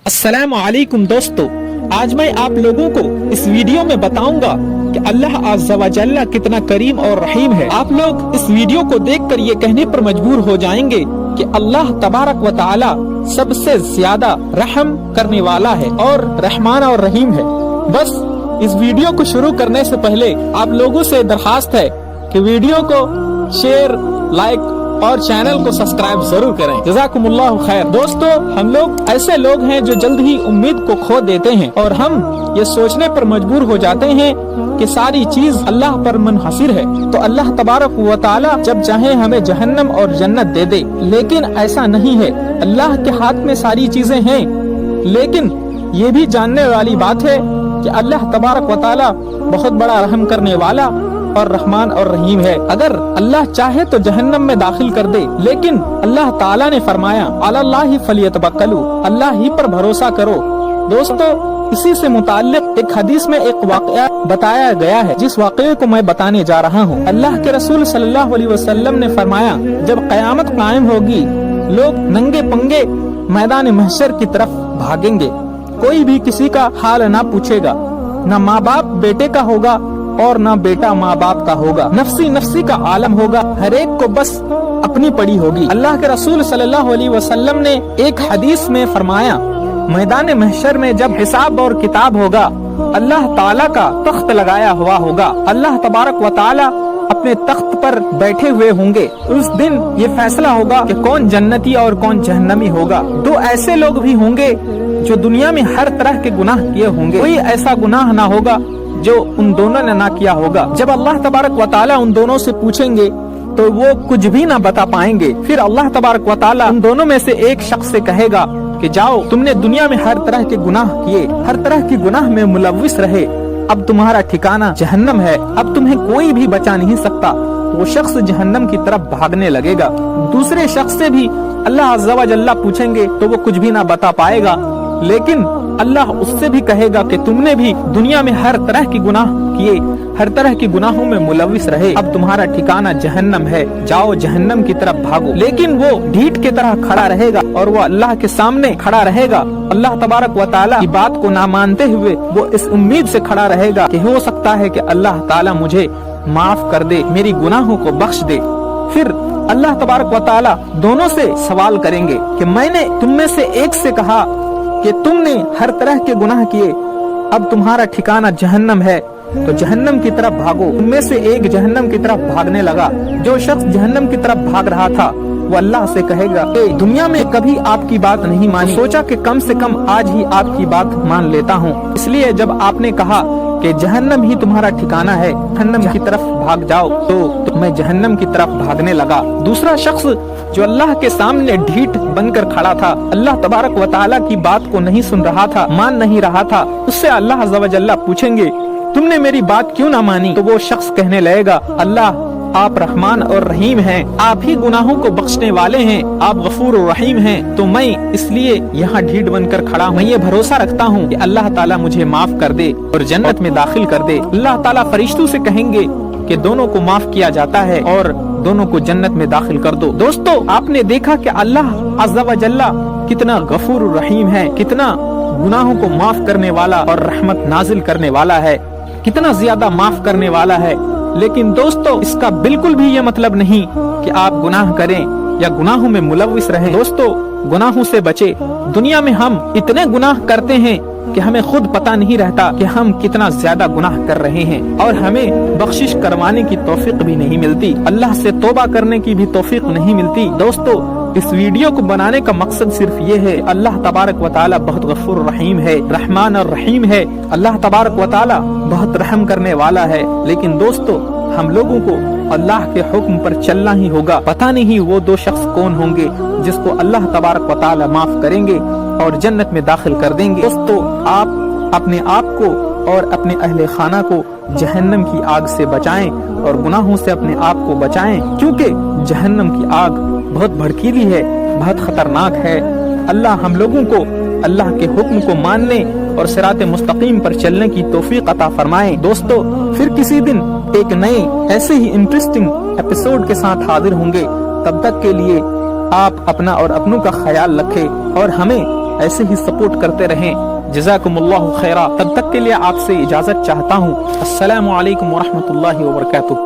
अस्सलाम वालेकुम दोस्तों, आज मैं आप लोगों को इस वीडियो में बताऊंगा कि अल्लाह अज़्ज़ा व जल्ला कितना करीम और रहीम है। आप लोग इस वीडियो को देखकर ये कहने पर मजबूर हो जाएंगे कि अल्लाह तबारक व तआला सबसे ज्यादा रहम करने वाला है और रहमान और रहीम है। बस इस वीडियो को शुरू करने से पहले आप लोगों से दरखास्त है कि वीडियो को शेयर, लाइक और चैनल को सब्सक्राइब जरूर करें। जज़ाकुमुल्लाहु खैर। दोस्तों, हम लोग ऐसे लोग हैं जो जल्द ही उम्मीद को खो देते हैं और हम ये सोचने पर मजबूर हो जाते हैं कि सारी चीज अल्लाह पर मुनहसिर है, तो अल्लाह तबारक व तआला जब चाहे हमें जहन्नम और जन्नत दे दे। लेकिन ऐसा नहीं है, अल्लाह के हाथ में सारी चीजें हैं। लेकिन ये भी जानने वाली बात है कि अल्लाह तबारक व तआला बहुत बड़ा रहम करने वाला और रहमान और रहीम है। अगर अल्लाह चाहे तो जहन्नम में दाखिल कर दे, लेकिन अल्लाह ताला ने फरमाया अलल्लाहि फलियतवक्कलू, अल्लाह ही पर भरोसा करो। दोस्तों, इसी से मुताल्लिक एक हदीस में एक वाक़या बताया गया है, जिस वाक़ये को मैं बताने जा रहा हूँ। अल्लाह के रसूल सल्लल्लाहु अलैहि वसल्लम ने फरमाया, जब क़यामत कायम होगी, लोग नंगे पंगे मैदान महशर की तरफ भागेंगे। कोई भी किसी का हाल ना पूछेगा, न माँ बाप बेटे का होगा और न बेटा माँ बाप का होगा। नफ्सी नफ्सी का आलम होगा, हर एक को बस अपनी पड़ी होगी। अल्लाह के रसूल सल्लल्लाहु अलैहि वसल्लम ने एक हदीस में फरमाया, मैदान महशर में जब हिसाब और किताब होगा, अल्लाह ताला का तख्त लगाया हुआ होगा। अल्लाह तबारक व ताला अपने तख्त पर बैठे हुए होंगे। उस दिन ये फैसला होगा कि कौन जन्नती और कौन जहन्नमी होगा। दो ऐसे लोग भी होंगे जो दुनिया में हर तरह के गुनाह किए होंगे, कोई ऐसा गुनाह ना होगा जो उन दोनों ने ना किया होगा। जब अल्लाह तबारक व ताला उन दोनों से पूछेंगे तो वो कुछ भी ना बता पाएंगे। फिर अल्लाह तबारक व ताला उन दोनों में से एक शख्स से कहेगा कि जाओ, तुमने दुनिया में हर तरह के गुनाह किए, हर तरह के गुनाह में मुलव्विस रहे, अब तुम्हारा ठिकाना जहन्नम है, अब तुम्हें कोई भी बचा नहीं सकता। वो शख्स जहन्नम की तरफ भागने लगेगा। दूसरे शख्स से भी अल्लाह अज़्ज़ा व जल्ला पूछेंगे तो वो कुछ भी ना बता पाएगा, लेकिन अल्लाह उससे भी कहेगा कि तुमने भी दुनिया में हर तरह की गुनाह किए, हर तरह की गुनाहों में मुलव्विस रहे, अब तुम्हारा ठिकाना जहन्नम है, जाओ जहन्नम की तरफ भागो। लेकिन वो ढीठ की तरह खड़ा रहेगा और वो अल्लाह के सामने खड़ा रहेगा। अल्लाह तबारक व ताला की बात को ना मानते हुए वो इस उम्मीद से खड़ा रहेगा कि हो सकता है कि अल्लाह ताला मुझे माफ कर दे, मेरी गुनाहों को बख्श दे। फिर अल्लाह तबारक व ताला दोनों से सवाल करेंगे कि मैंने तुम में से एक से कहा कि तुमने हर तरह के गुनाह किए, अब तुम्हारा ठिकाना जहन्नम है, तो जहन्नम की तरफ भागो। उनमें से एक जहन्नम की तरफ भागने लगा। जो शख्स जहन्नम की तरफ भाग रहा था वो अल्लाह से कहेगा कि दुनिया में कभी आपकी बात नहीं मानी, सोचा कि कम से कम आज ही आपकी बात मान लेता हूँ, इसलिए जब आपने कहा कि जहन्नम ही तुम्हारा ठिकाना है, जहन्नम की तरफ भाग जाओ, तो मैं जहन्नम की तरफ भागने लगा। दूसरा शख्स जो अल्लाह के सामने ढीठ बनकर खड़ा था, अल्लाह तबारक व ताला की बात को नहीं सुन रहा था, मान नहीं रहा था, उससे अल्लाह अज़्ज़ा व जल्ला पूछेंगे तुमने मेरी बात क्यों ना मानी? तो वो शख्स कहने लगेगा, अल्लाह आप रहमान और रहीम हैं, आप ही गुनाहों को बख्शने वाले हैं, आप गफूर और रहीम हैं, तो मैं इसलिए यहाँ ढीठ बनकर खड़ा हूँ। मैं ये भरोसा रखता हूँ कि अल्लाह ताला मुझे माफ कर दे और जन्नत में दाखिल कर दे। अल्लाह ताला फरिश्तों से कहेंगे कि दोनों को माफ किया जाता है और दोनों को जन्नत में दाखिल कर दो। दोस्तों, आपने देखा कि अल्लाह अज़्ज़ा व जल्ला कितना गफूर और रहीम है, कितना गुनाहों को माफ करने वाला और रहमत नाजिल करने वाला है, कितना ज्यादा माफ करने वाला है। लेकिन दोस्तों, इसका बिल्कुल भी ये मतलब नहीं कि आप गुनाह करें या गुनाहों में मुलव्विस रहें। दोस्तों, गुनाहों से बचे। दुनिया में हम इतने गुनाह करते हैं कि हमें खुद पता नहीं रहता कि हम कितना ज्यादा गुनाह कर रहे हैं और हमें बख्शिश करवाने की तौफीक भी नहीं मिलती, अल्लाह से तौबा करने की भी तौफीक नहीं मिलती। दोस्तों, इस वीडियो को बनाने का मकसद सिर्फ ये है, अल्लाह तबारक व ताला बहुत गफूर रहीम है, रहमान और रहीम है, अल्लाह तबारक व ताला बहुत रहम करने वाला है। लेकिन दोस्तों, हम लोगों को अल्लाह के हुक्म पर चलना ही होगा। पता नहीं वो दो शख्स कौन होंगे जिसको अल्लाह तबारक व ताला माफ करेंगे और जन्नत में दाखिल कर देंगे। दोस्तों, आप अपने आप को और अपने अहले खाना को जहन्नम की आग से बचाएं और गुनाहों से अपने आप को बचाएं, क्योंकि जहन्नम की आग बहुत भड़कीली है, बहुत खतरनाक है। अल्लाह हम लोगों को अल्लाह के हुक्म को मानने और सिराते मुस्तकीम पर चलने की तौफीक अता फरमाए। दोस्तों, फिर किसी दिन एक नए ऐसे ही इंटरेस्टिंग एपिसोड के साथ हाजिर होंगे। तब तक के लिए आप अपना और अपनों का ख्याल रखें और हमें ऐसे ही सपोर्ट करते रहें। जज़ाकुमुल्लाहु खैरा। तब तक के लिए आपसे इजाजत चाहता हूँ। अस्सलामु अलैकुम व रहमतुल्लाहि व बरकातुहू।